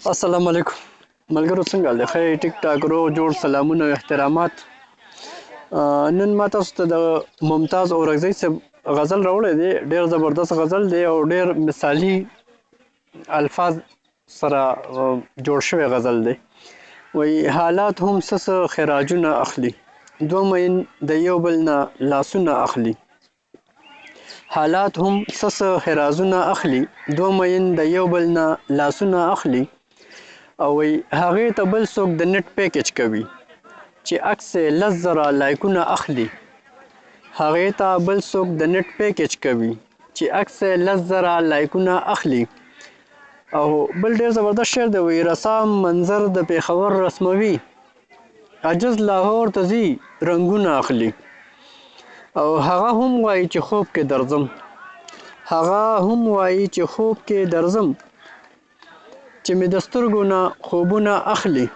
السلام علیکم ملګرو څنګه حال دی ښه ټیک ټاک روغ جوړ سلامونه او احترامات نن ما تاسو ته د ممتاز اورکزی صاحب غزل راوړی دی ډېر زبردست غزل دی او ډېر مثالي الفاظ سره جوړ شوی غزل دی وایي حالات هم څه خراجونه اخلي دوه مین د یو بل نه لاسونه اخلي حالات هم څه خرازونه اخلي دوه مین د یو بل نه لاسونه اخلي او وی هغې ته بل څوک د نت پیکج کوي چې عکس یې 10,000 لایکونه اخلي هغې ته بل څوک د نت پیکج کوي چې عکس یې 10,000 لایکونه اخلي او بل ډېر زبردست شعر دی وایي رسام منظر د پېښور رسموي عجز لاهور ته ځي رنګونه اخلي او هغه هم وایي چې خوب کې درځم هغه هم وایي چې خوب کې درځم چې مې د سترګو نه خوبونه اخلي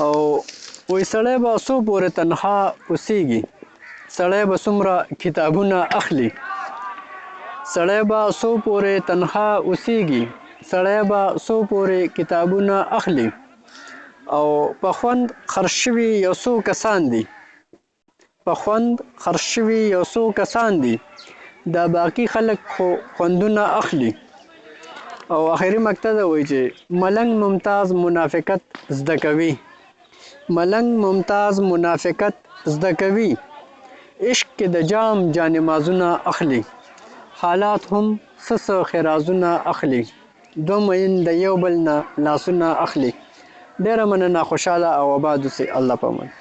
او وایي سړی به څو پورې تنها اوسیږي سړی به څومره کتابونه اخلي سړی به څو پورې تنها اوسیږي سړی به څو پورې کتابونه اخلي او په خوند خرڅ شوي یو څو کسان دي په خوند خرڅ شوي یو څو کسان دي دا باقي خلک خو خوندونه اخلي او آخري مقطع ده وایي چې ملنګ ممتاز منافقت زده کوي ملنګ ممتاز منافقت زده کوي عشق کې د جام جانمازونه اخلي حالات هم څه خرازونه اخلي دوه مین د یو بل نه لاسونه اخلي ډېره مننه خوشحاله او آباد اوسئ الله پامان